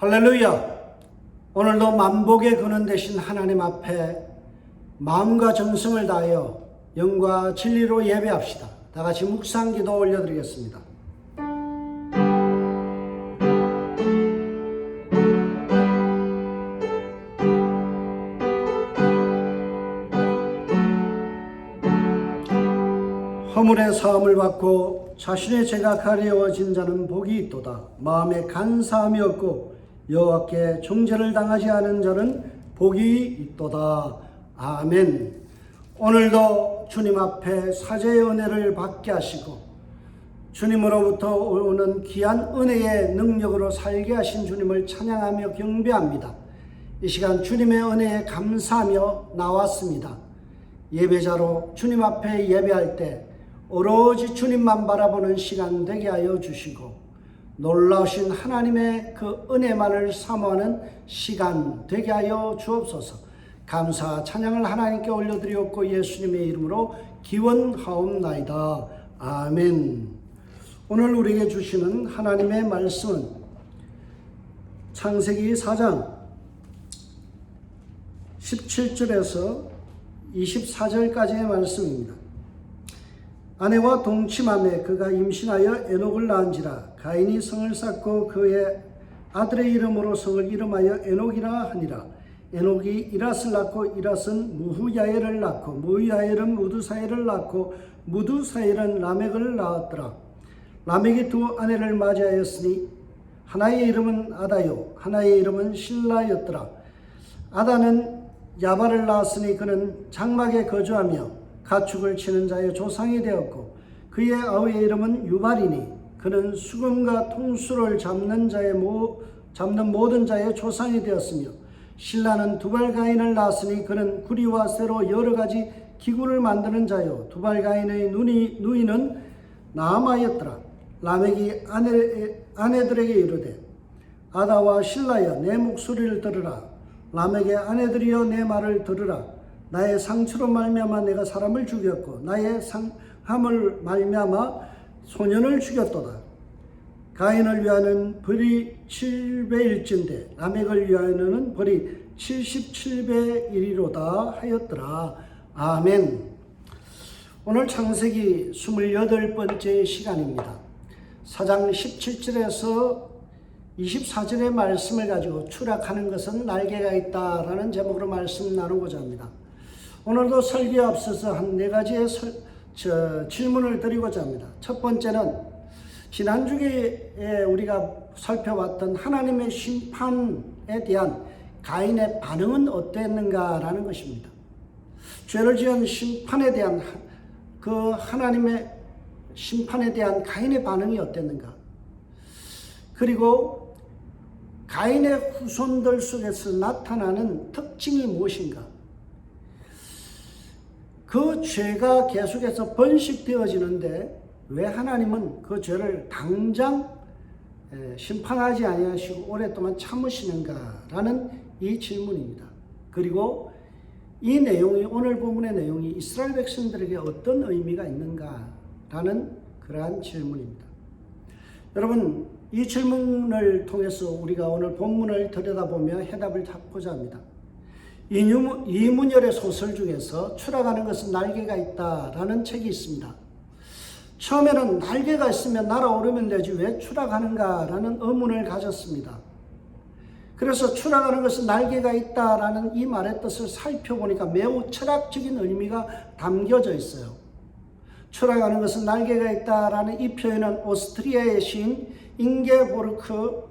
할렐루야! 오늘도 만복의 근원 되신 하나님 앞에 마음과 정성을 다하여 영과 진리로 예배합시다. 다 같이 묵상 기도 올려드리겠습니다. 허물의 사함을 받고 자신의 죄가 가려워진 자는 복이 있도다. 마음에 간사함이 없고 여호와께 정죄를 당하지 않은 자는 복이 있도다. 아멘. 오늘도 주님 앞에 사죄의 은혜를 받게 하시고 주님으로부터 오는 귀한 은혜의 능력으로 살게 하신 주님을 찬양하며 경배합니다. 이 시간 주님의 은혜에 감사하며 나왔습니다. 예배자로 주님 앞에 예배할 때 오로지 주님만 바라보는 시간 되게 하여 주시고 놀라우신 하나님의 그 은혜만을 사모하는 시간 되게 하여 주옵소서. 감사 찬양을 하나님께 올려드리옵고 예수님의 이름으로 기원하옵나이다. 아멘. 오늘 우리에게 주시는 하나님의 말씀은 창세기 4장 17절에서 24절까지의 말씀입니다. 아내와 동침하매 그가 임신하여 에녹을 낳은지라. 가인이 성을 쌓고 그의 아들의 이름으로 성을 이름하여 에녹이라 하니라. 에녹이 이랏을 낳고 이랏은 무후야엘을 낳고 무후야엘은 무두사엘을 낳고 무두사엘은 라멕을 낳았더라. 라멕이 두 아내를 맞이하였으니 하나의 이름은 아다요 하나의 이름은 실라였더라. 아다는 야발을 낳았으니 그는 장막에 거주하며 가축을 치는 자의 조상이 되었고 그의 아우의 이름은 유발이니 그는 수금과 통수를 잡는 모든 자의 조상이 되었으며 실라는 두발가인을 낳았으니 그는 구리와 쇠로 여러 가지 기구를 만드는 자요 두발가인의 누이는 나아마였더라. 라멕이 아내들에게 이르되 아다와 실라여 내 목소리를 들으라. 라멕의 아내들이여 내 말을 들으라. 나의 상처로 말미암아 내가 사람을 죽였고 나의 상함을 말미암아 소년을 죽였도다. 가인을 위하여는 벌이 7배일진데 라멕을 위하여는 벌이 77배이리로다 하였더라. 아멘. 오늘 창세기 28번째 시간입니다. 4장 17절에서 24절의 말씀을 가지고 추락하는 것은 날개가 있다라는 제목으로 말씀 나누고자 합니다. 오늘도 설교에 앞서서 한 4가지의 질문을 드리고자 합니다. 첫 번째는 지난주에 우리가 살펴봤던 하나님의 심판에 대한 가인의 반응은 어땠는가라는 것입니다. 죄를 지은 심판에 대한 그 하나님의 심판에 대한 가인의 반응이 어땠는가? 그리고 가인의 후손들 속에서 나타나는 특징이 무엇인가? 그 죄가 계속해서 번식되어지는데 왜 하나님은 그 죄를 당장 심판하지 아니하시고 오랫동안 참으시는가라는 이 질문입니다. 그리고 이 내용이 오늘 본문의 내용이 이스라엘 백성들에게 어떤 의미가 있는가라는 그러한 질문입니다. 여러분 이 질문을 통해서 우리가 오늘 본문을 들여다보며 해답을 찾고자 합니다. 이문열의 소설 중에서 추락하는 것은 날개가 있다라는 책이 있습니다. 처음에는 날개가 있으면 날아오르면 되지 왜 추락하는가라는 의문을 가졌습니다. 그래서 추락하는 것은 날개가 있다라는 이 말의 뜻을 살펴보니까 매우 철학적인 의미가 담겨져 있어요. 추락하는 것은 날개가 있다라는 이 표현은 오스트리아의 시인 잉게보르크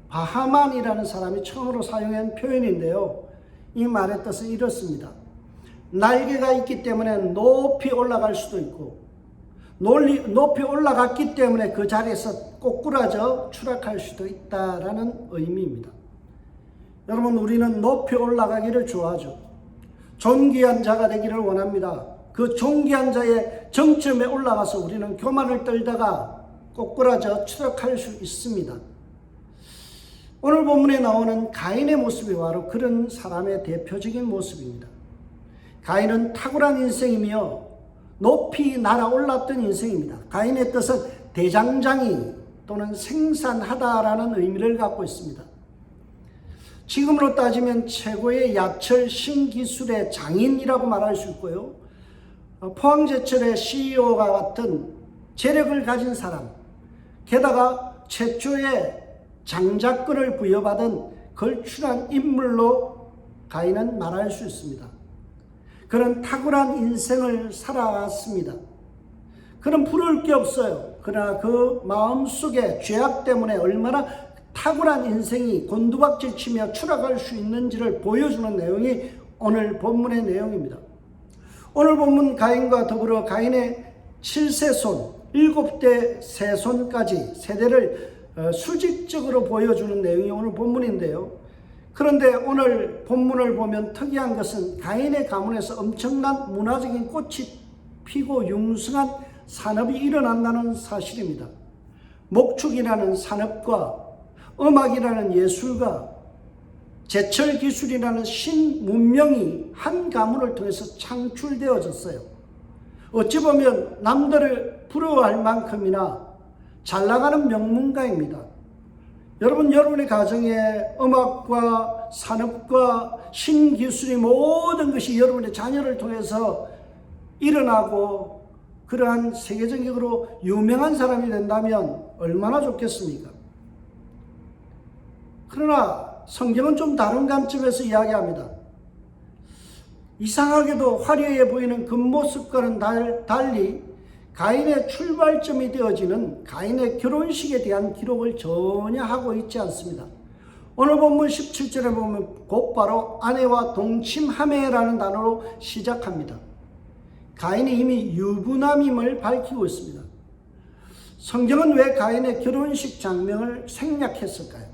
바하만이라는 사람이 처음으로 사용한 표현인데요. 이 말의 뜻은 이렇습니다. 날개가 있기 때문에 높이 올라갈 수도 있고 높이 올라갔기 때문에 그 자리에서 꼬꾸라져 추락할 수도 있다라는 의미입니다. 여러분 우리는 높이 올라가기를 좋아하죠. 존귀한 자가 되기를 원합니다. 그 존귀한 자의 정점에 올라가서 우리는 교만을 떨다가 꼬꾸라져 추락할 수 있습니다. 오늘 본문에 나오는 가인의 모습이 바로 그런 사람의 대표적인 모습입니다. 가인은 탁월한 인생이며 높이 날아올랐던 인생입니다. 가인의 뜻은 대장장이 또는 생산하다라는 의미를 갖고 있습니다. 지금으로 따지면 최고의 야철 신기술의 장인이라고 말할 수 있고요. 포항제철의 CEO가 같은 재력을 가진 사람, 게다가 최초의 장자권을 부여받은 걸출한 인물로 가인은 말할 수 있습니다. 그는 탁월한 인생을 살아왔습니다. 그는 부러울 게 없어요. 그러나 그 마음속에 죄악 때문에 얼마나 탁월한 인생이 곤두박질 치며 추락할 수 있는지를 보여주는 내용이 오늘 본문의 내용입니다. 오늘 본문 가인과 더불어 가인의 7세손, 7대 세손까지 세대를 수직적으로 보여주는 내용이 오늘 본문인데요. 그런데 오늘 본문을 보면 특이한 것은 가인의 가문에서 엄청난 문화적인 꽃이 피고 융성한 산업이 일어난다는 사실입니다. 목축이라는 산업과 음악이라는 예술과 제철 기술이라는 신문명이 한 가문을 통해서 창출되어졌어요. 어찌 보면 남들을 부러워할 만큼이나 잘 나가는 명문가입니다. 여러분, 여러분의 가정에 음악과 산업과 신기술이 모든 것이 여러분의 자녀를 통해서 일어나고 그러한 세계적으로 유명한 사람이 된다면 얼마나 좋겠습니까? 그러나 성경은 좀 다른 관점에서 이야기합니다. 이상하게도 화려해 보이는 겉모습과는 달리 가인의 출발점이 되어지는 가인의 결혼식에 대한 기록을 전혀 하고 있지 않습니다. 오늘 본문 17절에 보면 곧바로 아내와 동침하매라는 단어로 시작합니다. 가인이 이미 유부남임을 밝히고 있습니다. 성경은 왜 가인의 결혼식 장면을 생략했을까요?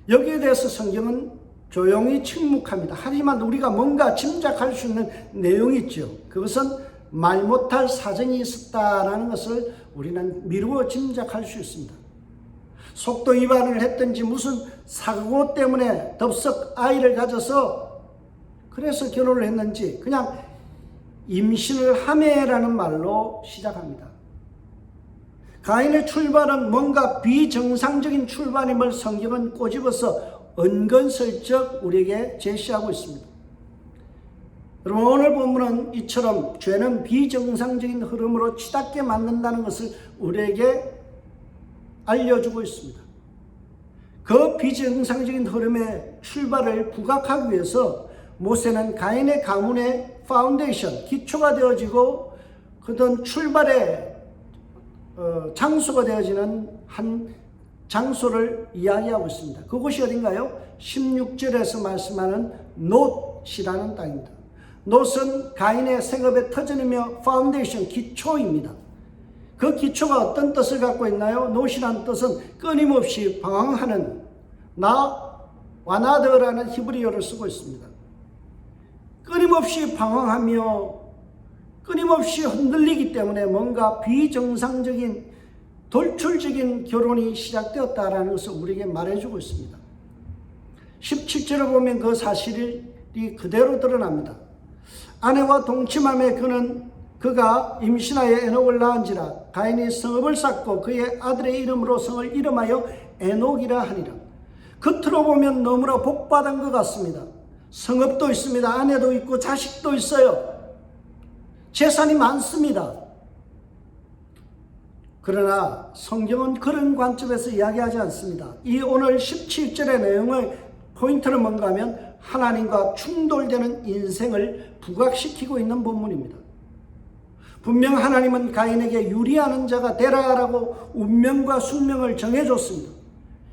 여기에 대해서 성경은 조용히 침묵합니다. 하지만 우리가 뭔가 짐작할 수 있는 내용이 있죠. 그것은 말 못할 사정이 있었다라는 것을 우리는 미루어 짐작할 수 있습니다. 속도 위반을 했든지 무슨 사고 때문에 덥석 아이를 가져서 그래서 결혼을 했는지 그냥 임신을 하매라는 말로 시작합니다. 가인의 출발은 뭔가 비정상적인 출발임을 성경은 꼬집어서 은근슬쩍 우리에게 제시하고 있습니다. 여러분, 오늘 본문은 이처럼 죄는 비정상적인 흐름으로 치닫게 만든다는 것을 우리에게 알려주고 있습니다. 그 비정상적인 흐름의 출발을 부각하기 위해서 모세는 가인의 가문의 파운데이션, 기초가 되어지고 그던 출발의 장소가 되어지는 한 장소를 이야기하고 있습니다. 그곳이 어딘가요? 16절에서 말씀하는 놋이라는 땅입니다. 놋은 가인의 생업의 터전이며 파운데이션, 기초입니다. 그 기초가 어떤 뜻을 갖고 있나요? 놋이라는 뜻은 끊임없이 방황하는 와나드라는 히브리어를 쓰고 있습니다. 끊임없이 방황하며 끊임없이 흔들리기 때문에 뭔가 비정상적인 돌출적인 결혼이 시작되었다라는 것을 우리에게 말해주고 있습니다. 17절을 보면 그 사실이 그대로 드러납니다. 아내와 동침함에 그가 임신하여 에녹을 낳은지라 가인이 성읍을 쌓고 그의 아들의 이름으로 성을 이름하여 에녹이라 하니라. 겉으로 보면 너무나 복받은 것 같습니다. 성읍도 있습니다. 아내도 있고 자식도 있어요. 재산이 많습니다. 그러나 성경은 그런 관점에서 이야기하지 않습니다. 이 오늘 17절의 내용의 포인트는 뭔가 하면 하나님과 충돌되는 인생을 부각시키고 있는 본문입니다. 분명 하나님은 가인에게 유리하는 자가 되라라고 운명과 숙명을 정해줬습니다.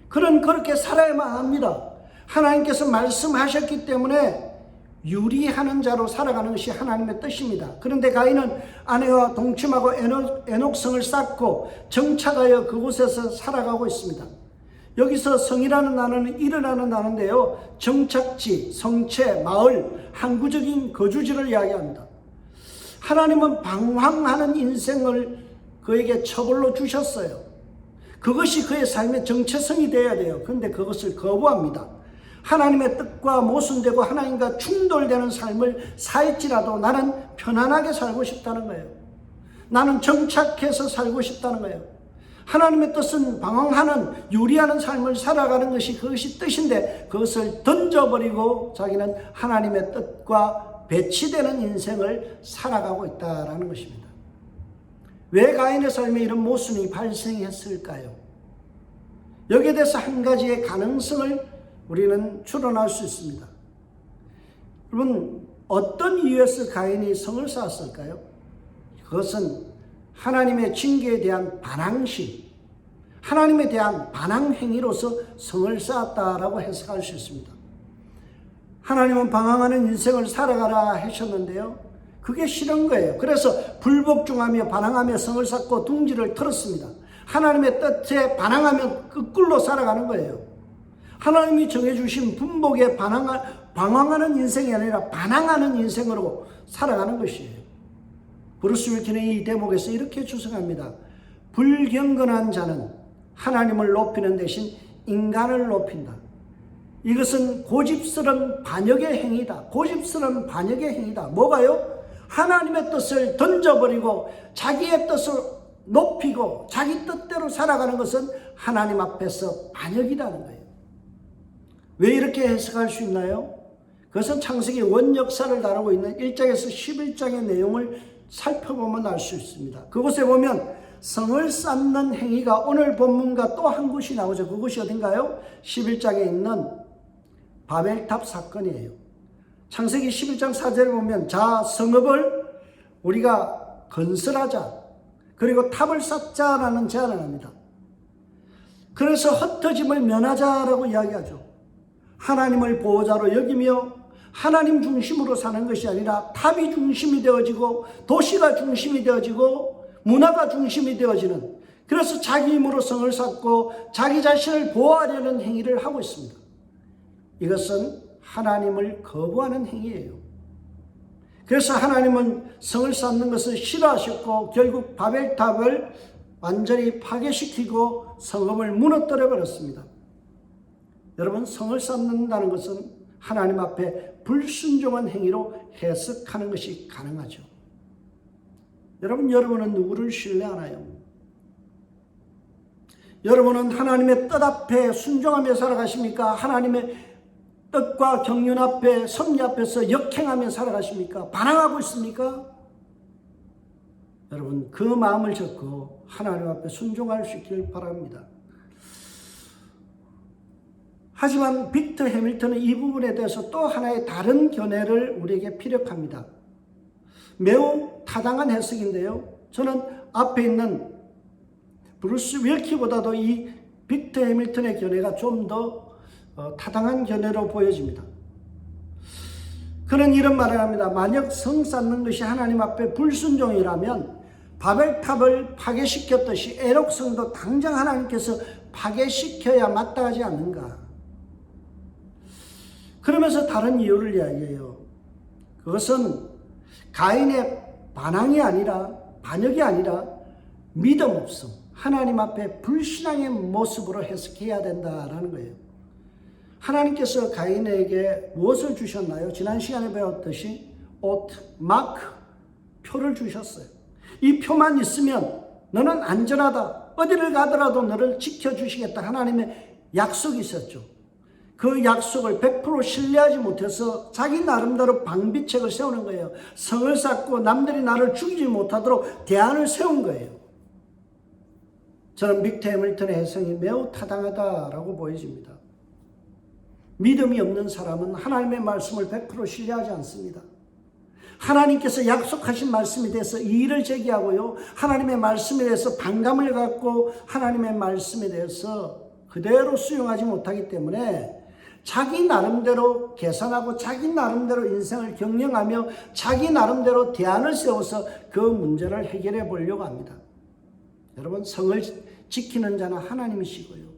그는 그렇게 살아야만 합니다. 하나님께서 말씀하셨기 때문에 유리하는 자로 살아가는 것이 하나님의 뜻입니다. 그런데 가인은 아내와 동침하고 에녹성을 쌓고 정착하여 그곳에서 살아가고 있습니다. 여기서 성이라는 단어는 일어나는 단어인데요, 정착지, 성체, 마을, 항구적인 거주지를 이야기합니다. 하나님은 방황하는 인생을 그에게 처벌로 주셨어요. 그것이 그의 삶의 정체성이 되어야 돼요. 그런데 그것을 거부합니다. 하나님의 뜻과 모순되고 하나님과 충돌되는 삶을 살지라도 나는 편안하게 살고 싶다는 거예요. 나는 정착해서 살고 싶다는 거예요. 하나님의 뜻은 방황하는, 유리하는 삶을 살아가는 것이 그것이 뜻인데, 그것을 던져버리고 자기는 하나님의 뜻과 배치되는 인생을 살아가고 있다는 것입니다. 왜 가인의 삶에 이런 모순이 발생했을까요? 여기에 대해서 한 가지의 가능성을 우리는 추론할 수 있습니다. 여러분, 어떤 이유에서 가인이 성을 쌓았을까요? 그것은 하나님의 징계에 대한 반항심, 하나님에 대한 반항행위로서 성을 쌓았다라고 해석할 수 있습니다. 하나님은 방황하는 인생을 살아가라 하셨는데요, 그게 싫은 거예요. 그래서 불복종하며 반항하며 성을 쌓고 둥지를 틀었습니다. 하나님의 뜻에 반항하며 거꾸로 살아가는 거예요. 하나님이 정해주신 분복에 방황하는 인생이 아니라 반항하는 인생으로 살아가는 것이에요. 브루스 윌킨은 이 대목에서 이렇게 주석합니다. 불경건한 자는 하나님을 높이는 대신 인간을 높인다. 이것은 고집스러운 반역의 행위다. 고집스러운 반역의 행위다. 뭐가요? 하나님의 뜻을 던져버리고 자기의 뜻을 높이고 자기 뜻대로 살아가는 것은 하나님 앞에서 반역이라는 거예요. 왜 이렇게 해석할 수 있나요? 그것은 창세기 원역사를 다루고 있는 1장에서 11장의 내용을 살펴보면 알 수 있습니다. 그곳에 보면 성을 쌓는 행위가 오늘 본문과 또 한 곳이 나오죠. 그곳이 어딘가요? 11장에 있는 바벨탑 사건이에요. 창세기 11장 4절에 보면 자, 성읍을 우리가 건설하자, 그리고 탑을 쌓자라는 제안을 합니다. 그래서 흩어짐을 면하자라고 이야기하죠. 하나님을 보호자로 여기며 하나님 중심으로 사는 것이 아니라 탑이 중심이 되어지고 도시가 중심이 되어지고 문화가 중심이 되어지는, 그래서 자기 힘으로 성을 쌓고 자기 자신을 보호하려는 행위를 하고 있습니다. 이것은 하나님을 거부하는 행위예요. 그래서 하나님은 성을 쌓는 것을 싫어하셨고 결국 바벨탑을 완전히 파괴시키고 성읍을 무너뜨려 버렸습니다. 여러분, 성을 쌓는다는 것은 하나님 앞에 불순종한 행위로 해석하는 것이 가능하죠. 여러분은 누구를 신뢰하나요? 여러분은 하나님의 뜻 앞에 순종하며 살아가십니까? 하나님의 뜻과 경륜 앞에, 섭리 앞에서 역행하며 살아가십니까? 반항하고 있습니까? 여러분, 그 마음을 접고 하나님 앞에 순종할 수 있길 바랍니다. 하지만 빅터 해밀턴은 이 부분에 대해서 또 하나의 다른 견해를 우리에게 피력합니다. 매우 타당한 해석인데요, 저는 앞에 있는 브루스 윌키보다도 이 빅터 해밀턴의 견해가 좀 더 타당한 견해로 보여집니다. 그는 이런 말을 합니다. 만약 성 쌓는 것이 하나님 앞에 불순종이라면 바벨탑을 파괴시켰듯이 에녹성도 당장 하나님께서 파괴시켜야 마땅하지 않는가. 그러면서 다른 이유를 이야기해요. 그것은 가인의 반항이 아니라, 반역이 아니라 믿음 없음, 하나님 앞에 불신앙의 모습으로 해석해야 된다라는 거예요. 하나님께서 가인에게 무엇을 주셨나요? 지난 시간에 배웠듯이 오트, 마크, 표를 주셨어요. 이 표만 있으면 너는 안전하다, 어디를 가더라도 너를 지켜주시겠다, 하나님의 약속이 있었죠. 그 약속을 100% 신뢰하지 못해서 자기 나름대로 방비책을 세우는 거예요. 성을 쌓고 남들이 나를 죽이지 못하도록 대안을 세운 거예요. 저는 빅터 해밀턴의 해석이 매우 타당하다라고 보여집니다. 믿음이 없는 사람은 하나님의 말씀을 100% 신뢰하지 않습니다. 하나님께서 약속하신 말씀에 대해서 이의를 제기하고요, 하나님의 말씀에 대해서 반감을 갖고 하나님의 말씀에 대해서 그대로 수용하지 못하기 때문에 자기 나름대로 계산하고 자기 나름대로 인생을 경영하며 자기 나름대로 대안을 세워서 그 문제를 해결해 보려고 합니다. 여러분, 성을 지키는 자는 하나님이시고요,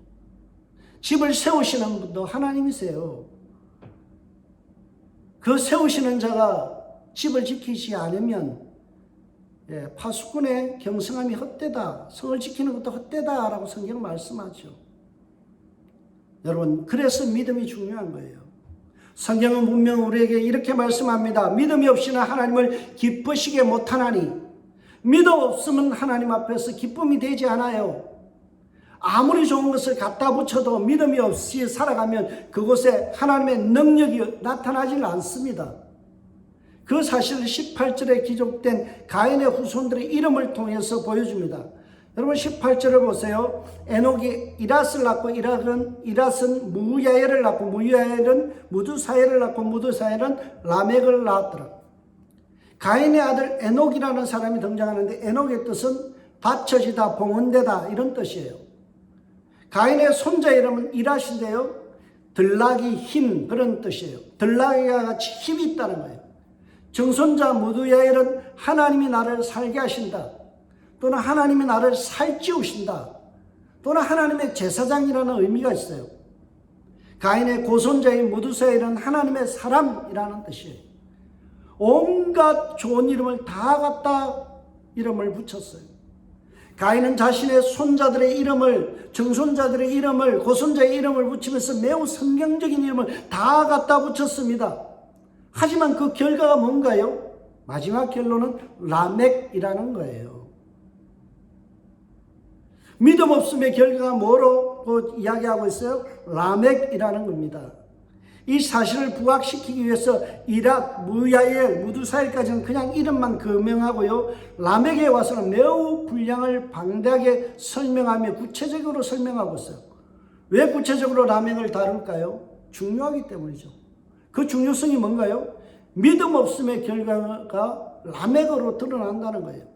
집을 세우시는 분도 하나님이세요. 그 세우시는 자가 집을 지키지 않으면 파수꾼의 경성함이 헛되다, 성을 지키는 것도 헛되다라고 성경 말씀하죠. 여러분, 그래서 믿음이 중요한 거예요. 성경은 분명 우리에게 이렇게 말씀합니다. 믿음이 없이는 하나님을 기쁘시게 못하나니, 믿음 없으면 하나님 앞에서 기쁨이 되지 않아요. 아무리 좋은 것을 갖다 붙여도 믿음이 없이 살아가면 그곳에 하나님의 능력이 나타나질 않습니다. 그 사실을 18절에 기록된 가인의 후손들의 이름을 통해서 보여줍니다. 여러분 18절을 보세요. 에녹이 이랏을 낳고 이랏은 무야엘을 낳고 무야엘은 무두사엘을 낳고 무두사엘은 라멕을 낳았더라. 가인의 아들 에녹이라는 사람이 등장하는데 에녹의 뜻은 받쳐지다, 봉헌되다 이런 뜻이에요. 가인의 손자 이름은 이랏인데요. 들락이 힘 그런 뜻이에요. 들락이와 같이 힘이 있다는 거예요. 증손자 무두야엘은 하나님이 나를 살게 하신다. 또는 하나님이 나를 살찌우신다. 또는 하나님의 제사장이라는 의미가 있어요. 가인의 고손자인 무두사엘은 하나님의 사람이라는 뜻이에요. 온갖 좋은 이름을 다 갖다 이름을 붙였어요. 가인은 자신의 손자들의 이름을, 증손자들의 이름을, 고손자의 이름을 붙이면서 매우 성경적인 이름을 다 갖다 붙였습니다. 하지만 그 결과가 뭔가요? 마지막 결론은 라멕이라는 거예요. 믿음 없음의 결과가 뭐로 이야기하고 있어요? 라멕이라는 겁니다. 이 사실을 부각시키기 위해서 이랏, 무야엘, 무두사엘까지는 그냥 이름만 거명하고요. 라멕에 와서는 매우 분량을 방대하게 설명하며 구체적으로 설명하고 있어요. 왜 구체적으로 라멕을 다룰까요? 중요하기 때문이죠. 그 중요성이 뭔가요? 믿음 없음의 결과가 라멕으로 드러난다는 거예요.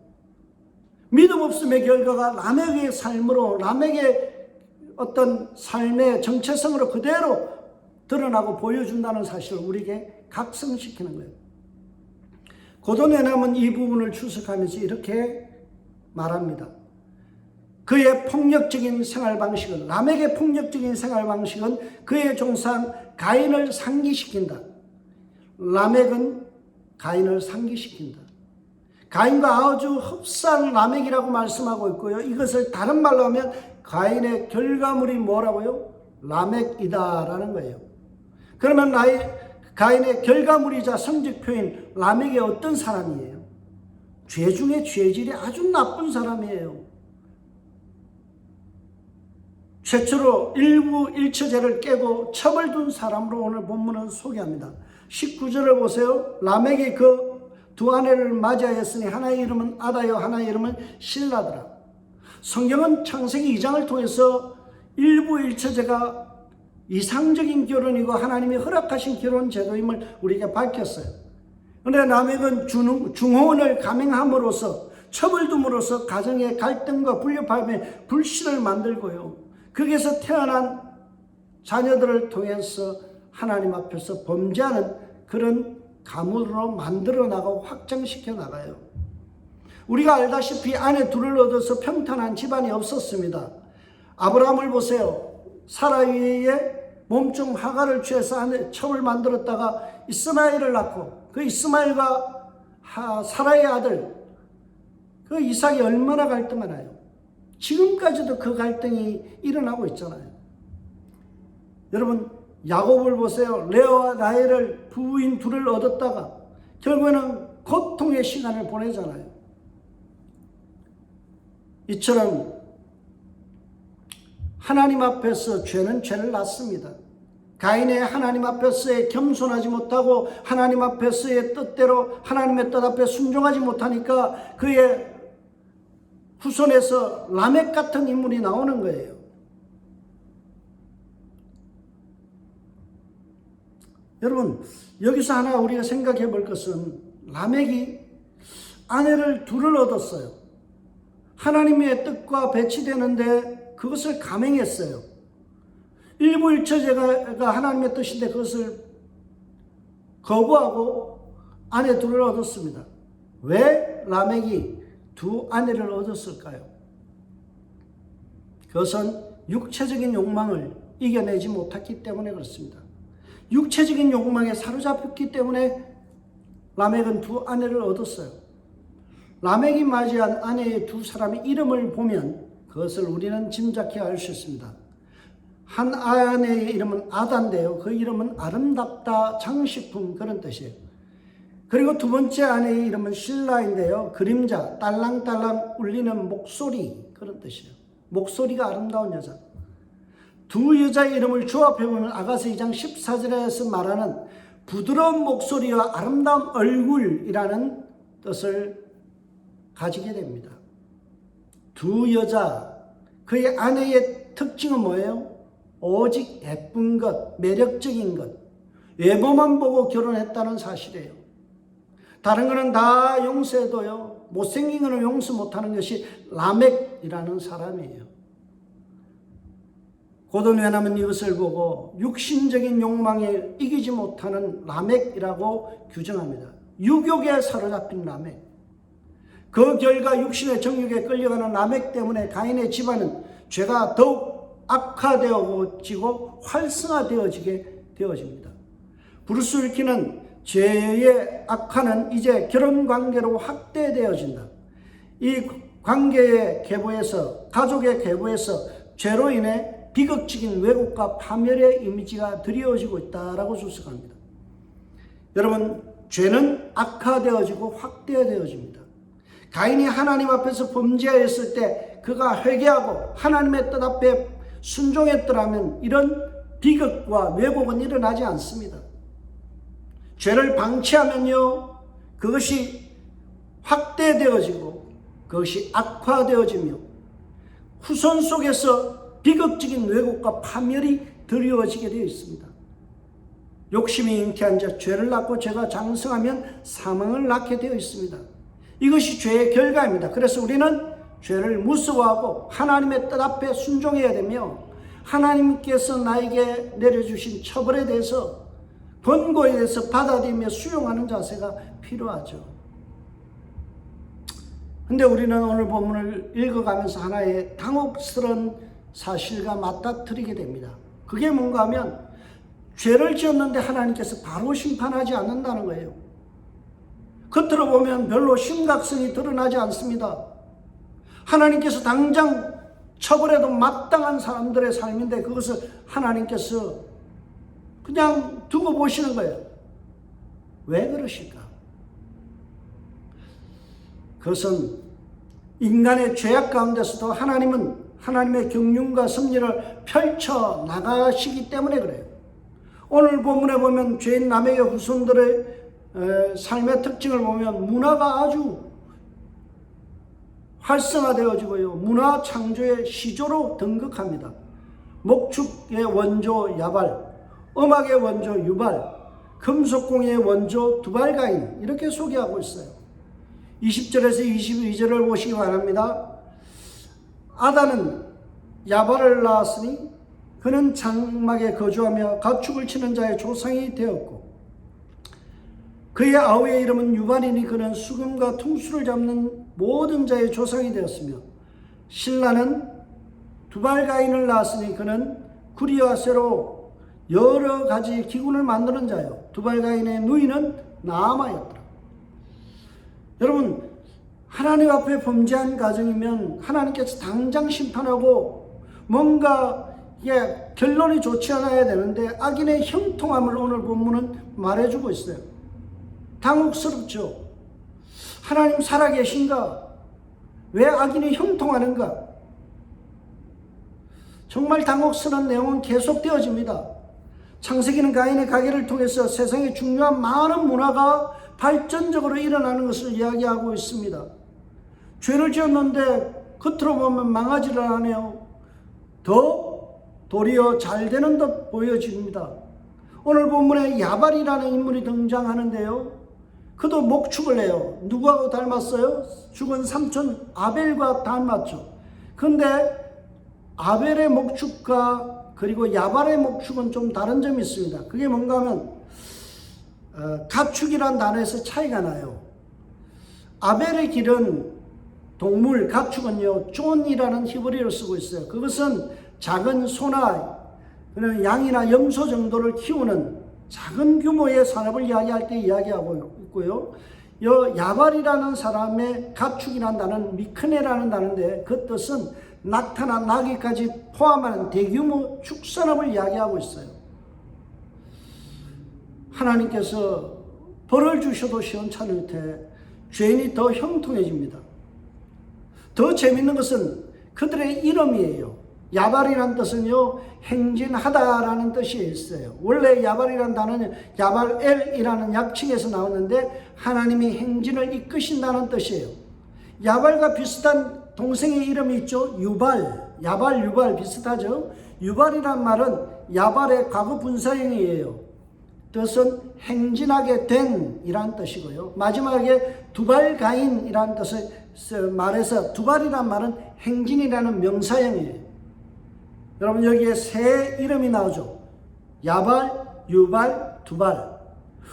믿음 없음의 결과가 라멕의 삶으로, 라멕의 어떤 삶의 정체성으로 그대로 드러나고 보여준다는 사실을 우리에게 각성시키는 거예요. 고도내남은 이 부분을 추석하면서 이렇게 말합니다. 그의 폭력적인 생활 방식은, 라멕의 폭력적인 생활 방식은 그의 종상 가인을 상기시킨다. 라멕은 가인을 상기시킨다. 가인과 아주 흡사한 라멕이라고 말씀하고 있고요. 이것을 다른 말로 하면 가인의 결과물이 뭐라고요? 라멕이다라는 거예요. 그러면 가인의 결과물이자 성적표인 라멕이 어떤 사람이에요? 죄 중에 죄질이 아주 나쁜 사람이에요. 최초로 일부일처제를 깨고 첩을 둔 사람으로 오늘 본문은 소개합니다. 19절을 보세요. 라멕이 그 두 아내를 맞이하였으니 하나의 이름은 아다요 하나의 이름은 실라더라. 성경은 창세기 2장을 통해서 일부일처제가 이상적인 결혼이고 하나님이 허락하신 결혼 제도임을 우리에게 밝혔어요. 그런데 라멕은 중혼을 감행함으로써 첩을 둠으로써 가정의 갈등과 불협화음에 불씨를 만들고요. 거기에서 태어난 자녀들을 통해서 하나님 앞에서 범죄하는 그런 가문으로 만들어 나가고 확장시켜 나가요. 우리가 알다시피 아내 둘을 얻어서 평탄한 집안이 없었습니다. 아브라함을 보세요. 사라이의 몸종 하가를 취해서 아내 첩을 만들었다가 이스마엘을 낳고 그 이스마엘과 사라의 아들 그 이삭이 얼마나 갈등하나요? 지금까지도 그 갈등이 일어나고 있잖아요. 여러분 야곱을 보세요. 레아와 라헬을 부부인 둘을 얻었다가 결국에는 고통의 시간을 보내잖아요. 이처럼 하나님 앞에서 죄는 죄를 낳습니다. 가인의 하나님 앞에서의 겸손하지 못하고 하나님 앞에서의 뜻대로 하나님의 뜻 앞에 순종하지 못하니까 그의 후손에서 라멕 같은 인물이 나오는 거예요. 여러분 여기서 하나 우리가 생각해 볼 것은 라멕이 아내를 둘을 얻었어요. 하나님의 뜻과 배치되는데 그것을 감행했어요. 일부일처제가 하나님의 뜻인데 그것을 거부하고 아내 둘을 얻었습니다. 왜 라멕이 두 아내를 얻었을까요? 그것은 육체적인 욕망을 이겨내지 못했기 때문에 그렇습니다. 육체적인 욕망에 사로잡혔기 때문에 라멕은 두 아내를 얻었어요. 라멕이 맞이한 아내의 두 사람의 이름을 보면 그것을 우리는 짐작해 알 수 있습니다. 한 아내의 이름은 아다인데요. 그 이름은 아름답다, 장식품 그런 뜻이에요. 그리고 두 번째 아내의 이름은 실라인데요. 그림자, 딸랑딸랑 울리는 목소리 그런 뜻이에요. 목소리가 아름다운 여자. 두 여자의 이름을 조합해보면 아가서 2장 14절에서 말하는 부드러운 목소리와 아름다운 얼굴이라는 뜻을 가지게 됩니다. 두 여자, 그의 아내의 특징은 뭐예요? 오직 예쁜 것, 매력적인 것, 외모만 보고 결혼했다는 사실이에요. 다른 거는 다 용서해도요, 못생긴 거는 용서 못하는 것이 라멕이라는 사람이에요. 고든 왜냐하면 이것을 보고 육신적인 욕망에 이기지 못하는 라멕이라고 규정합니다. 유욕에 사로잡힌 라멕. 그 결과 육신의 정욕에 끌려가는 라멕 때문에 가인의 집안은 죄가 더욱 악화되어지고 활성화되어지게 되어집니다. 브루스 윌키는 죄의 악화는 이제 결혼관계로 확대되어진다. 이 관계의 계보에서, 가족의 계보에서 죄로 인해 비극적인 왜곡과 파멸의 이미지가 드리워지고 있다라고 주석합니다. 여러분, 죄는 악화되어지고 확대되어집니다. 가인이 하나님 앞에서 범죄하였을 때 그가 회개하고 하나님의 뜻 앞에 순종했더라면 이런 비극과 왜곡은 일어나지 않습니다. 죄를 방치하면요, 그것이 확대되어지고 그것이 악화되어지며 후손 속에서 비극적인 왜곡과 파멸이 드리워지게 되어 있습니다. 욕심이 잉태한 자, 죄를 낳고 죄가 장성하면 사망을 낳게 되어 있습니다. 이것이 죄의 결과입니다. 그래서 우리는 죄를 무서워하고 하나님의 뜻 앞에 순종해야 되며 하나님께서 나에게 내려주신 처벌에 대해서, 권고에 대해서 받아들이며 수용하는 자세가 필요하죠. 근데 우리는 오늘 본문을 읽어가면서 하나의 당혹스러운 사실과 맞닥뜨리게 됩니다. 그게 뭔가 하면 죄를 지었는데 하나님께서 바로 심판하지 않는다는 거예요. 겉으로 보면 별로 심각성이 드러나지 않습니다. 하나님께서 당장 처벌해도 마땅한 사람들의 삶인데 그것을 하나님께서 그냥 두고 보시는 거예요. 왜 그러실까? 그것은 인간의 죄악 가운데서도 하나님은 하나님의 경륜과 섭리를 펼쳐 나가시기 때문에 그래요. 오늘 본문에 보면 죄인 라멕의 후손들의 삶의 특징을 보면 문화가 아주 활성화되어지고요, 문화 창조의 시조로 등극합니다. 목축의 원조 야발, 음악의 원조 유발, 금속공예의 원조 두발가인, 이렇게 소개하고 있어요. 20절에서 22절을 보시기 바랍니다. 아다는 야발을 낳았으니 그는 장막에 거주하며 가축을 치는 자의 조상이 되었고 그의 아우의 이름은 유발이니 그는 수금과 퉁수를 잡는 모든 자의 조상이 되었으며 신라는 두발가인을 낳았으니 그는 구리와 쇠로 여러 가지 기구를 만드는 자요 두발가인의 누이는 나아마였더라. 여러분, 하나님 앞에 범죄한 가정이면 하나님께서 당장 심판하고 뭔가 결론이 좋지 않아야 되는데 악인의 형통함을 오늘 본문은 말해주고 있어요. 당혹스럽죠. 하나님 살아계신가? 왜 악인이 형통하는가? 정말 당혹스러운 내용은 계속되어집니다. 창세기는 가인의 가계를 통해서 세상의 중요한 많은 문화가 발전적으로 일어나는 것을 이야기하고 있습니다. 죄를 지었는데 겉으로 보면 망하지를 않아요. 도리어 잘 되는 듯 보여집니다. 오늘 본문에 야발이라는 인물이 등장하는데요, 그도 목축을 해요. 누구하고 닮았어요? 죽은 삼촌 아벨과 닮았죠. 근데 아벨의 목축과 그리고 야발의 목축은 좀 다른 점이 있습니다. 그게 뭔가 하면 가축이란 단어에서 차이가 나요. 아벨의 길은 동물, 가축은요, 쫀이라는 히브리어를 쓰고 있어요. 그것은 작은 소나 양이나 염소 정도를 키우는 작은 규모의 산업을 이야기할 때 이야기하고 있고요. 야발이라는 사람의 가축이라는 단어는 미크네라는 단어인데 그 뜻은 낙타나 나귀까지 포함하는 대규모 축산업을 이야기하고 있어요. 하나님께서 벌을 주셔도 시원찮을 때 죄인이 더 형통해집니다. 더 재밌는 것은 그들의 이름이에요. 야발이라는 뜻은요, 행진하다라는 뜻이 있어요. 원래 야발이라는 단어는 야발엘이라는 약칭에서 나오는데 하나님이 행진을 이끄신다는 뜻이에요. 야발과 비슷한 동생의 이름이 있죠. 유발, 야발, 유발 비슷하죠. 유발이란 말은 야발의 과거 분사형이에요. 뜻은 행진하게 된 이란 뜻이고요. 마지막에 두발가인이라는 뜻을 말해서 두발이란 말은 행진이라는 명사형이에요. 여러분 여기에 세 이름이 나오죠. 야발, 유발, 두발.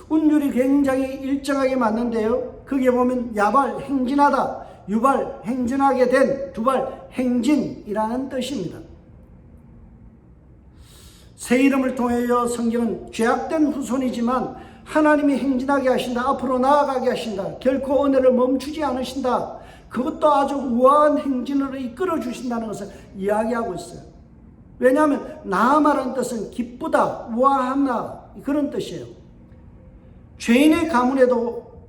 운율이 굉장히 일정하게 맞는데요. 거기에 보면 야발, 행진하다, 유발, 행진하게 된, 두발, 행진이라는 뜻입니다. 새 이름을 통하여 성경은 죄악된 후손이지만 하나님이 행진하게 하신다. 앞으로 나아가게 하신다. 결코 은혜를 멈추지 않으신다. 그것도 아주 우아한 행진으로 이끌어 주신다는 것을 이야기하고 있어요. 왜냐하면 나아마라는 뜻은 기쁘다, 우아하다 그런 뜻이에요. 죄인의 가문에도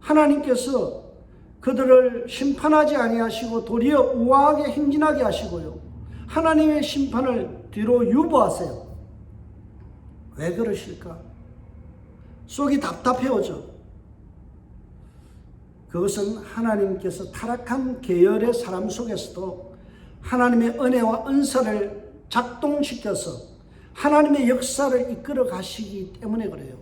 하나님께서 그들을 심판하지 아니하시고 도리어 우아하게 행진하게 하시고요. 하나님의 심판을 뒤로 유보하세요. 왜 그러실까? 속이 답답해오죠. 그것은 하나님께서 타락한 계열의 사람 속에서도 하나님의 은혜와 은사를 작동시켜서 하나님의 역사를 이끌어 가시기 때문에 그래요.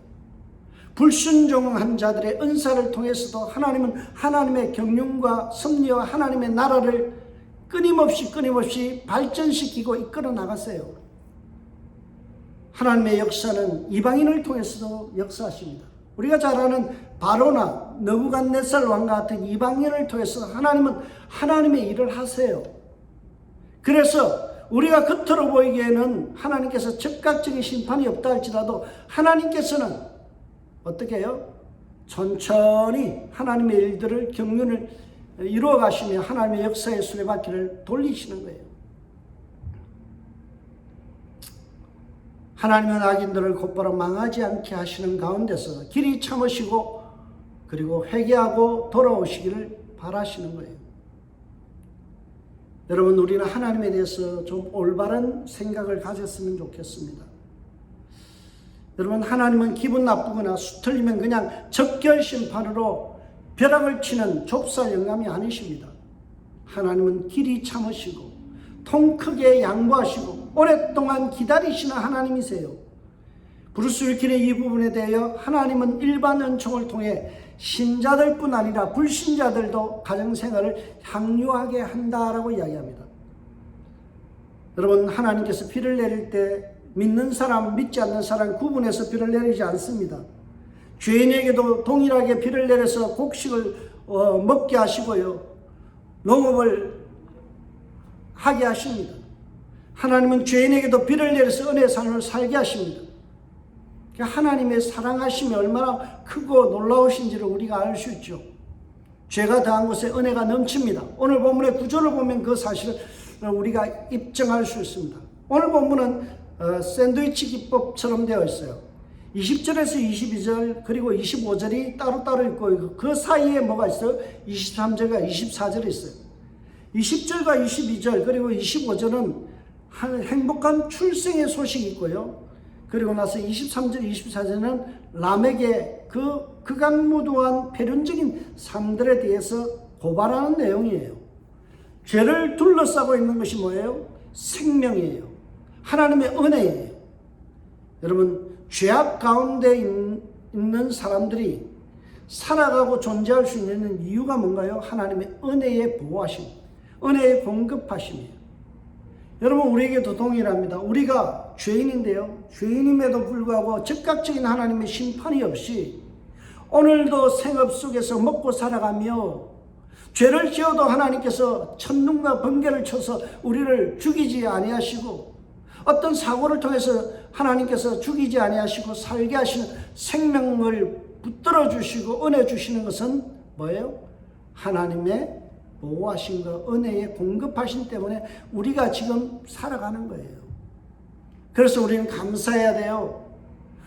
불순종한 자들의 은사를 통해서도 하나님은 하나님의 경륜과 섭리와 하나님의 나라를 끊임없이 발전시키고 이끌어 나가세요. 하나님의 역사는 이방인을 통해서도 역사하십니다. 우리가 잘 아는 바로나 느부갓네살 왕과 같은 이방인을 통해서 하나님은 하나님의 일을 하세요. 그래서 우리가 겉으로 보이기에는 하나님께서 즉각적인 심판이 없다 할지라도 하나님께서는 어떻게 해요? 천천히 하나님의 일들을 경륜을 이루어 가시며 하나님의 역사의 수레바퀴를 돌리시는 거예요. 하나님은 악인들을 곧바로 망하지 않게 하시는 가운데서 길이 참으시고 그리고 회개하고 돌아오시기를 바라시는 거예요. 여러분 우리는 하나님에 대해서 좀 올바른 생각을 가졌으면 좋겠습니다. 여러분 하나님은 기분 나쁘거나 수틀리면 그냥 적결 심판으로 벼락을 치는 좁쌀 영감이 아니십니다. 하나님은 길이 참으시고 통 크게 양보하시고 오랫동안 기다리시는 하나님이세요. 브루스 윌킨의 이 부분에 대하여 하나님은 일반 은총을 통해 신자들뿐 아니라 불신자들도 가정생활을 향유하게 한다라고 이야기합니다. 여러분 하나님께서 비를 내릴 때 믿는 사람 믿지 않는 사람 구분해서 비를 내리지 않습니다. 죄인에게도 동일하게 비를 내려서 곡식을 먹게 하시고요. 농업을 하게 하십니다. 하나님은 죄인에게도 비를 내려서 은혜의 삶을 살게 하십니다. 하나님의 사랑하심이 얼마나 크고 놀라우신지를 우리가 알 수 있죠. 죄가 더한 곳에 은혜가 넘칩니다. 오늘 본문의 구절을 보면 그 사실을 우리가 입증할 수 있습니다. 오늘 본문은 샌드위치 기법처럼 되어 있어요. 20절에서 22절 그리고 25절이 따로따로 있고 그 사이에 뭐가 있어요? 23절과 24절이 있어요. 20절과 22절 그리고 25절은 행복한 출생의 소식이 있고요. 그리고 나서 23절, 24절은 람에게 그 극악무도한 폐륜적인 삶들에 대해서 고발하는 내용이에요. 죄를 둘러싸고 있는 것이 뭐예요? 생명이에요. 하나님의 은혜예요. 여러분 죄악 가운데 있는 사람들이 살아가고 존재할 수 있는 이유가 뭔가요? 하나님의 은혜의 보호하심, 은혜의 공급하심이에요. 여러분 우리에게도 동일합니다. 우리가 죄인인데요. 죄인임에도 불구하고 즉각적인 하나님의 심판이 없이 오늘도 생업 속에서 먹고 살아가며 죄를 지어도 하나님께서 천둥과 번개를 쳐서 우리를 죽이지 아니하시고 어떤 사고를 통해서 하나님께서 죽이지 아니하시고 살게 하시는 생명을 붙들어 주시고 은혜 주시는 것은 뭐예요? 하나님의 보호하심과 은혜의 공급하심 때문에 우리가 지금 살아가는 거예요. 그래서 우리는 감사해야 돼요.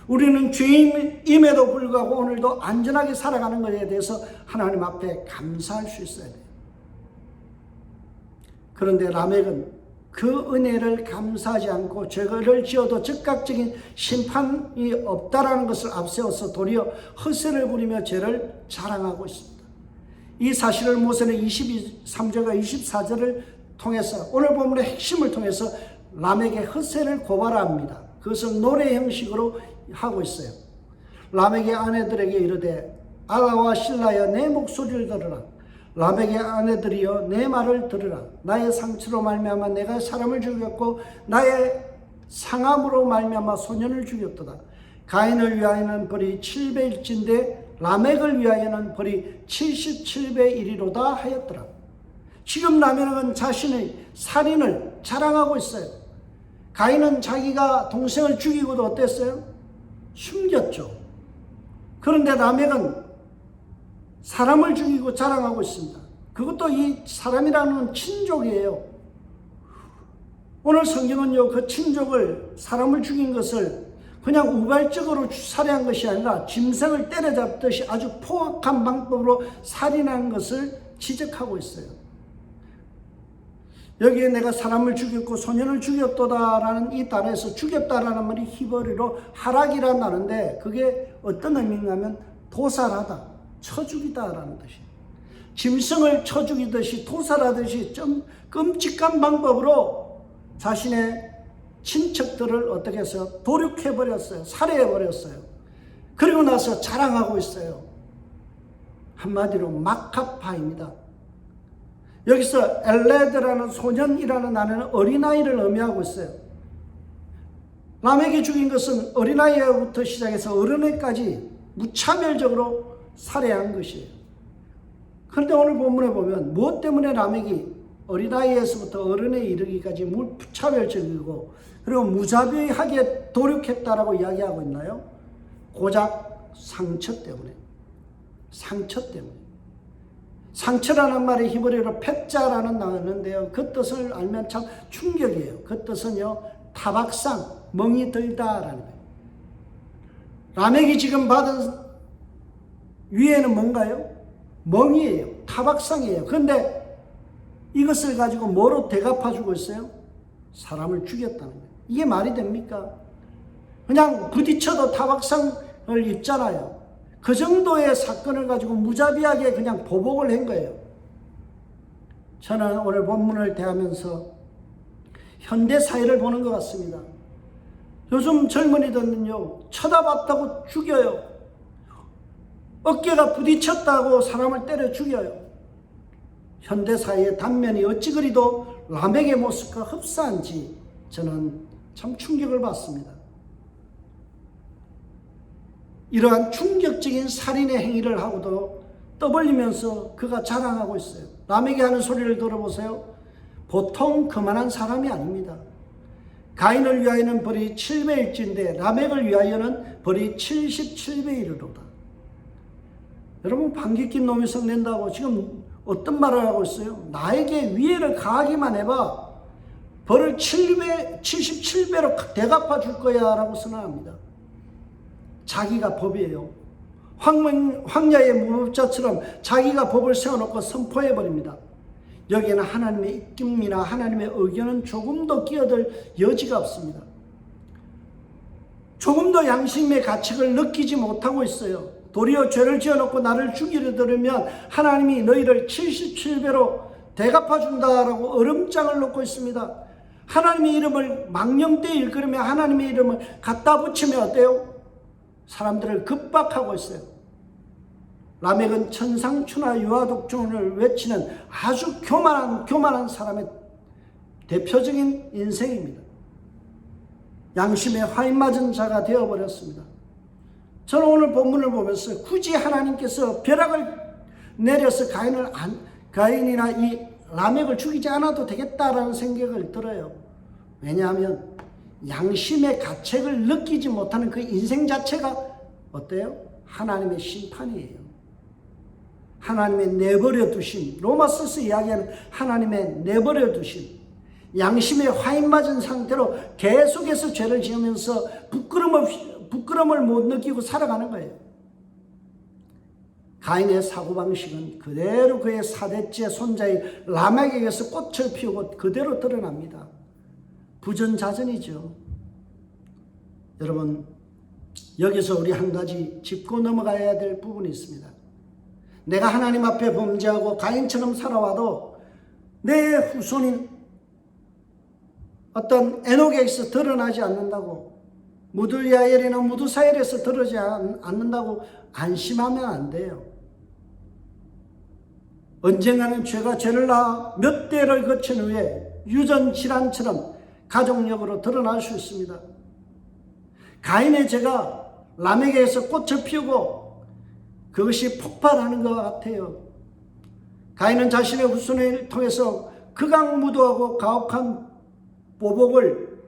우리는 죄인임에도 불구하고 오늘도 안전하게 살아가는 것에 대해서 하나님 앞에 감사할 수 있어야 돼요. 그런데 라멕은 그 은혜를 감사하지 않고 죄를 지어도 즉각적인 심판이 없다라는 것을 앞세워서 도리어 헛세를 부리며 죄를 자랑하고 있습니다. 이 사실을 모세는 23절과 24절을 통해서 오늘 본문의 핵심을 통해서 라멕의 헛세를 고발합니다. 그것을 노래 형식으로 하고 있어요. 라멕의 아내들에게 이르되 알라와 실라여 내 목소리를 들으라. 라멕의 아내들이여 내 말을 들으라. 나의 상처로 말미암아 내가 사람을 죽였고 나의 상함으로 말미암아 소년을 죽였도다. 가인을 위하여는 벌이 700일진데 라멕을 위하여는 벌이 77배 일이로다 하였더라. 지금 라멕은 자신의 살인을 자랑하고 있어요. 가인은 자기가 동생을 죽이고도 어땠어요? 숨겼죠. 그런데 라멕은 사람을 죽이고 자랑하고 있습니다. 그것도 이 사람이라는 친족이에요. 오늘 성경은요, 그 친족을, 사람을 죽인 것을 그냥 우발적으로 살해한 것이 아니라 짐승을 때려잡듯이 아주 포악한 방법으로 살인한 것을 지적하고 있어요. 여기에 내가 사람을 죽였고 소년을 죽였도다라는 이 단어에서 죽였다라는 말이 히브리어로 하락이라는 단어인데 그게 어떤 의미인가 하면 도살하다, 쳐 죽이다라는 뜻이에요. 짐승을 쳐 죽이듯이 도살하듯이 좀 끔찍한 방법으로 자신의 친척들을 어떻게 해서 도륙해버렸어요. 살해해버렸어요. 그리고 나서 자랑하고 있어요. 한마디로 마카파입니다. 여기서 엘레드라는 소년이라는 단어는 어린아이를 의미하고 있어요. 라멕이 죽인 것은 어린아이부터 시작해서 어른애까지 무차별적으로 살해한 것이에요. 그런데 오늘 본문에 보면 무엇 때문에 라멕이 어린아이에서부터 어른에 이르기까지 무차별적이고 그리고 무자비하게 도륙했다라고 이야기하고 있나요? 고작 상처 때문에. 상처 때문에. 상처라는 말이 히브리어로 펫자라는 단어인데요. 그 뜻을 알면 참 충격이에요. 그 뜻은요, 타박상, 멍이 들다라는 거예요. 라멕이 지금 받은 위에는 뭔가요? 멍이에요. 타박상이에요. 그런데 이것을 가지고 뭐로 대갚아주고 있어요? 사람을 죽였다는 거예요. 이게 말이 됩니까? 그냥 부딪혀도 타박상을 입잖아요. 그 정도의 사건을 가지고 무자비하게 그냥 보복을 한 거예요. 저는 오늘 본문을 대하면서 현대 사회를 보는 것 같습니다. 요즘 젊은이들은요, 쳐다봤다고 죽여요. 어깨가 부딪혔다고 사람을 때려 죽여요. 현대 사회의 단면이 어찌 그리도 라멕의 모습과 흡사한지 저는 참 충격을 받습니다. 이러한 충격적인 살인의 행위를 하고도 떠벌리면서 그가 자랑하고 있어요. 라멕이 하는 소리를 들어보세요. 보통 그만한 사람이 아닙니다. 가인을 위하여는 벌이 700일인데 라멕을 위하여는 벌이 77배 이르로다. 여러분, 방귀 낀 놈이 성낸다고 지금 어떤 말을 하고 있어요? 나에게 위해를 가하기만 해봐. 벌을 77배로 대갚아 줄 거야 라고 선언합니다. 자기가 법이에요. 황야의 무법자처럼 자기가 법을 세워놓고 선포해버립니다. 여기에는 하나님의 입김이나 하나님의 의견은 조금도 끼어들 여지가 없습니다. 조금도 양심의 가책을 느끼지 못하고 있어요. 도리어 죄를 지어놓고 나를 죽이려 들으면 하나님이 너희를 77배로 대갚아준다라고 얼음장을 놓고 있습니다. 하나님의 이름을 망령되이 일컬으며 하나님의 이름을 갖다 붙이면 어때요? 사람들을 급박하고 있어요. 라멕은 천상추나 유아독존을 외치는 아주 교만한 사람의 대표적인 인생입니다. 양심에 화인맞은 자가 되어버렸습니다. 저는 오늘 본문을 보면서 굳이 하나님께서 벼락을 내려서 가인이나 이 라멕을 죽이지 않아도 되겠다라는 생각을 들어요. 왜냐하면 양심의 가책을 느끼지 못하는 그 인생 자체가 어때요? 하나님의 심판이에요. 하나님의 내버려 두심, 로마서서 이야기하는 하나님의 내버려 두심, 양심에 화인맞은 상태로 계속해서 죄를 지으면서 부끄러움을 못 느끼고 살아가는 거예요. 가인의 사고방식은 그대로 그의 사대째 손자의 라멕에게서 꽃을 피우고 그대로 드러납니다. 부전자전이죠. 여러분, 여기서 우리 한 가지 짚고 넘어가야 될 부분이 있습니다. 내가 하나님 앞에 범죄하고 가인처럼 살아와도 내 후손인 어떤 에녹에서 드러나지 않는다고, 무들야엘이나 무두사엘에서 드러나지 않는다고 안심하면 안 돼요. 언젠가는 죄가 죄를 낳아 몇 대를 거친 후에 유전질환처럼 가족력으로 드러날 수 있습니다. 가인의 죄가 라멕에서 꽃을 피우고 그것이 폭발하는 것 같아요. 가인은 자신의 후손을 통해서 극악무도하고 가혹한 보복을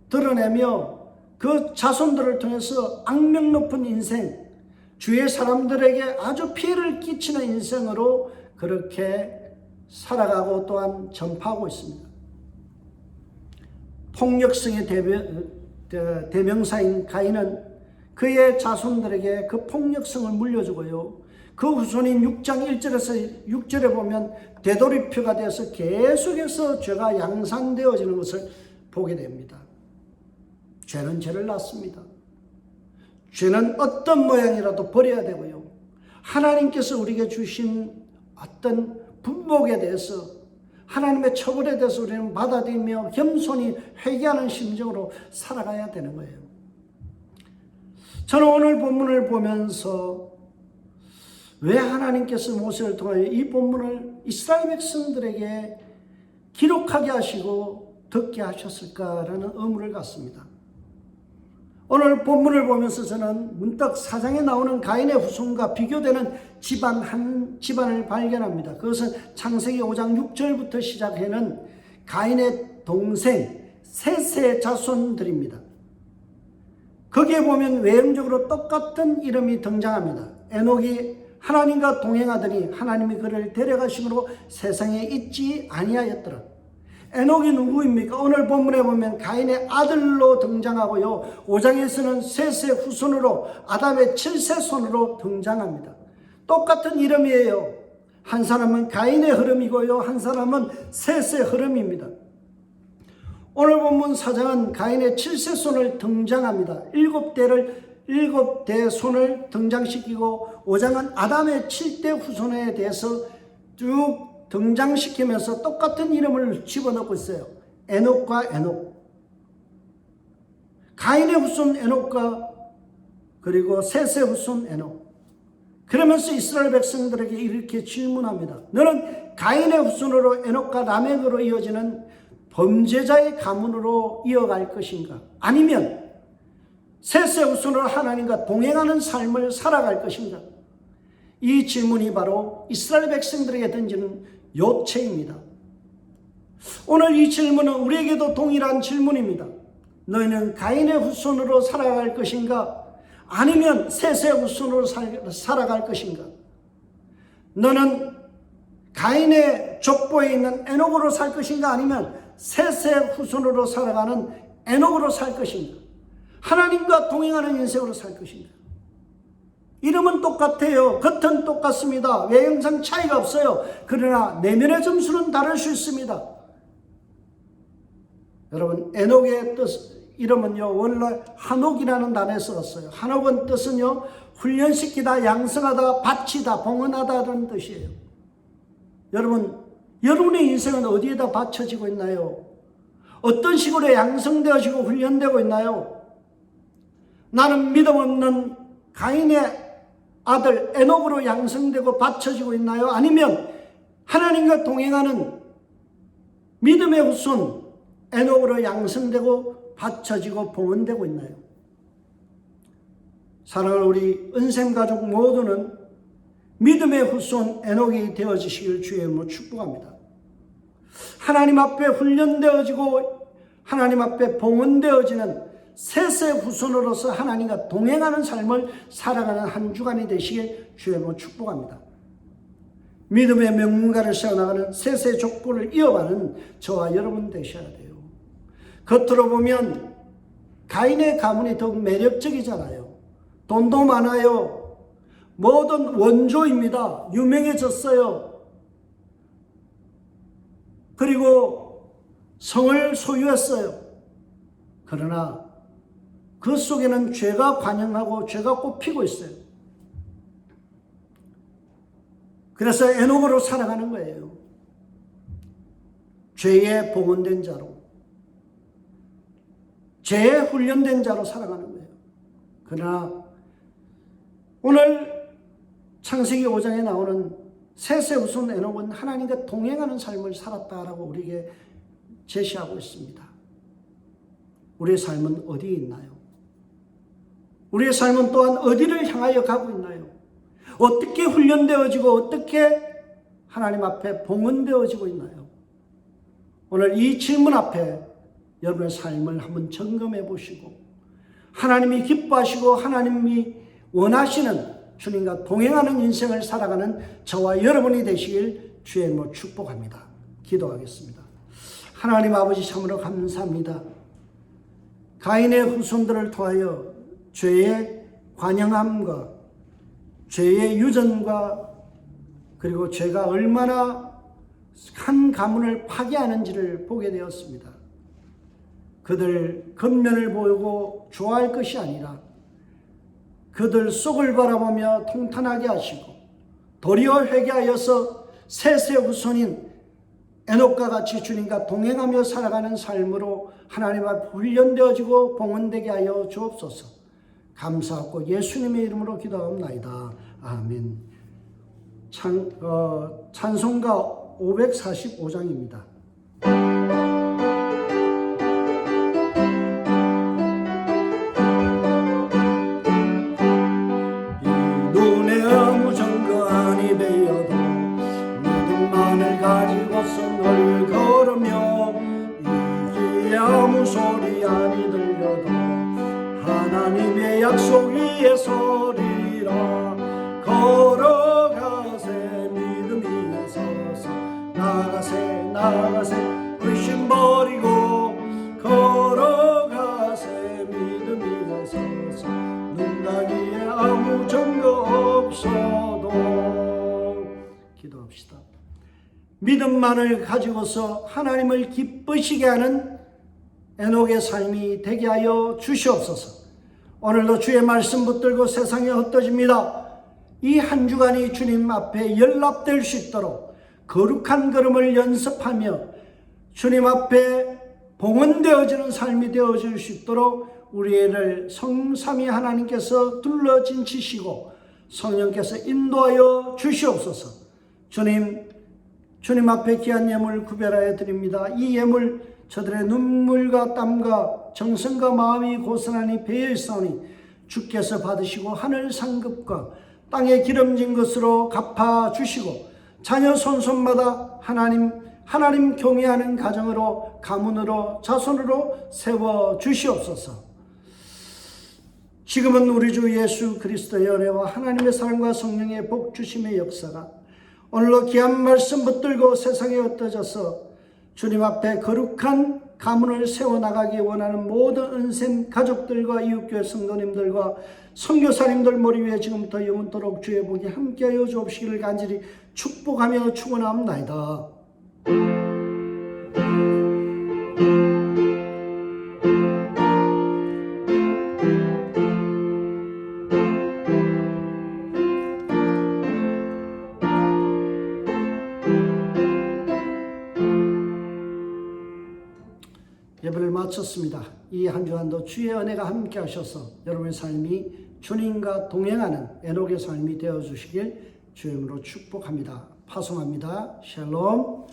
드러내며 그 자손들을 통해서 악명 높은 인생, 주의 사람들에게 아주 피해를 끼치는 인생으로 그렇게 살아가고 또한 전파하고 있습니다. 폭력성의 대명사인 가인은 그의 자손들에게 그 폭력성을 물려주고요. 그 후손인 6장 1절에서 6절에 보면 되돌이표가 되어서 계속해서 죄가 양산되어지는 것을 보게 됩니다. 죄는 죄를 낳습니다. 죄는 어떤 모양이라도 버려야 되고요. 하나님께서 우리에게 주신 어떤 분복에 대해서, 하나님의 처벌에 대해서 우리는 받아들이며 겸손히 회개하는 심정으로 살아가야 되는 거예요. 저는 오늘 본문을 보면서 왜 하나님께서 모세를 통하여 이 본문을 이스라엘 백성들에게 기록하게 하시고 듣게 하셨을까라는 의문을 갖습니다. 오늘 본문을 보면서 저는 문득 4장에 나오는 가인의 후손과 비교되는 집안 한 집안을 발견합니다. 그것은 창세기 5장 6절부터 시작하는 가인의 동생 셋의 자손들입니다. 거기에 보면 외형적으로 똑같은 이름이 등장합니다. 에녹이 하나님과 동행하더니 하나님이 그를 데려가심으로 세상에 있지 아니하였더라. 에녹이 누구입니까? 오늘 본문에 보면 가인의 아들로 등장하고요. 5장에서는 셋의 후손으로 아담의 7세 손으로 등장합니다. 똑같은 이름이에요. 한 사람은 가인의 흐름이고요. 한 사람은 셋의 흐름입니다. 오늘 본문 4장은 가인의 7세 손을 등장합니다. 7대 손을 등장시키고 5장은 아담의 7대 후손에 대해서 쭉 등장시키면서 똑같은 이름을 집어넣고 있어요. 에녹과 에녹. 가인의 후손 에녹과 그리고 셋의 후손 에녹. 그러면서 이스라엘 백성들에게 이렇게 질문합니다. 너는 가인의 후손으로 에녹과 라멕으로 이어지는 범죄자의 가문으로 이어갈 것인가? 아니면 셋의 후손으로 하나님과 동행하는 삶을 살아갈 것인가? 이 질문이 바로 이스라엘 백성들에게 던지는 요체입니다. 오늘 이 질문은 우리에게도 동일한 질문입니다. 너희는 가인의 후손으로 살아갈 것인가? 아니면 셋의 후손으로 살아갈 것인가? 너는 가인의 족보에 있는 에녹으로 살 것인가? 아니면 셋의 후손으로 살아가는 에녹으로 살 것인가? 하나님과 동행하는 인생으로 살 것인가? 이름은 똑같아요. 겉은 똑같습니다. 외형상 차이가 없어요. 그러나 내면의 점수는 다를 수 있습니다. 여러분, 에녹의 이름은요, 원래 한옥이라는 단어에서 왔어요. 한옥은 뜻은요, 훈련시키다, 양성하다, 바치다, 봉헌하다는 뜻이에요. 여러분, 여러분의 인생은 어디에다 바쳐지고 있나요? 어떤 식으로 양성되어지고 훈련되고 있나요? 나는 믿음 없는 가인의 아들 에녹으로 양성되고 바쳐지고 있나요? 아니면 하나님과 동행하는 믿음의 후손 에녹으로 양성되고 바쳐지고 봉헌되고 있나요? 사랑하는 우리 은샘가족 모두는 믿음의 후손 에녹이 되어지시길 주의 이름으로 축복합니다. 하나님 앞에 훈련되어지고 하나님 앞에 봉헌되어지는 셋의 후손으로서 하나님과 동행하는 삶을 살아가는 한 주간이 되시길 주의 이름으로 축복합니다. 믿음의 명문가를 세워나가는 셋의 족보를 이어가는 저와 여러분 되셔야 돼요. 겉으로 보면 가인의 가문이 더욱 매력적이잖아요. 돈도 많아요. 모든 원조입니다. 유명해졌어요. 그리고 성을 소유했어요. 그러나 그 속에는 죄가 관영하고 죄가 꼽히고 있어요. 그래서 에녹으로 살아가는 거예요. 죄에 봉헌된 자로, 죄에 훈련된 자로 살아가는 거예요. 그러나 오늘 창세기 5장에 나오는 셋의 후손 에녹은 하나님과 동행하는 삶을 살았다라고 우리에게 제시하고 있습니다. 우리의 삶은 어디에 있나요? 우리의 삶은 또한 어디를 향하여 가고 있나요? 어떻게 훈련되어지고 어떻게 하나님 앞에 봉헌되어지고 있나요? 오늘 이 질문 앞에 여러분의 삶을 한번 점검해 보시고 하나님이 기뻐하시고 하나님이 원하시는 주님과 동행하는 인생을 살아가는 저와 여러분이 되시길 주의 이름으로 축복합니다. 기도하겠습니다. 하나님 아버지 참으로 감사합니다. 가인의 후손들을 통하여 죄의 관영함과 죄의 유전과 그리고 죄가 얼마나 한 가문을 파괴하는지를 보게 되었습니다. 그들 겉면을 보고 좋아할 것이 아니라 그들 속을 바라보며 통탄하게 하시고 도리어 회개하여서 셋의 후손인 에녹과 같이 주님과 동행하며 살아가는 삶으로 하나님 앞에 훈련되어지고 봉헌되게 하여 주옵소서. 감사하고 예수님의 이름으로 기도합나이다. 아멘. 찬송가 545장입니다. 눈에 아무 증거 아니 베어도 믿음만을 가지고서 널 걸으며 이기에 아무 소리 아니 들려도 하나님의 약속 위에 서리라. 걸어가세 믿음 위에 서서 나가세 의심 버리고 걸어가세 믿음 위에 서서 눈 가기에 아무 증거 없어도. 기도합시다. 믿음만을 가지고서 하나님을 기쁘시게 하는 에녹의 삶이 되게 하여 주시옵소서. 오늘도 주의 말씀 붙들고 세상에 흩어집니다. 이 한 주간이 주님 앞에 연락될 수 있도록 거룩한 걸음을 연습하며 주님 앞에 봉헌되어지는 삶이 되어질 수 있도록 우리를 성삼위 하나님께서 둘러진치시고 성령께서 인도하여 주시옵소서. 주님 앞에 귀한 예물 구별하여 드립니다. 이 예물 저들의 눈물과 땀과 정성과 마음이 고스란히 배어있사오니 주께서 받으시고 하늘 상급과 땅에 기름진 것으로 갚아주시고 자녀 손손마다 하나님 경외하는 가정으로 가문으로 자손으로 세워주시옵소서. 지금은 우리 주 예수 그리스도의 은혜와 하나님의 사랑과 성령의 복주심의 역사가 오늘도 귀한 말씀 붙들고 세상에 흩어져서 주님 앞에 거룩한 가문을 세워나가기 원하는 모든 은샘 가족들과 이웃교회 성도님들과 선교사님들 머리 위에 지금부터 영원토록 주의 복이 함께하여 주옵시기를 간절히 축복하며 축원합나이다. 예배를 마쳤습니다. 이 한 주간도 주의 은혜가 함께 하셔서 여러분의 삶이 주님과 동행하는 에녹의 삶이 되어주시길 주의 이름으로 축복합니다. 파송합니다. 샬롬.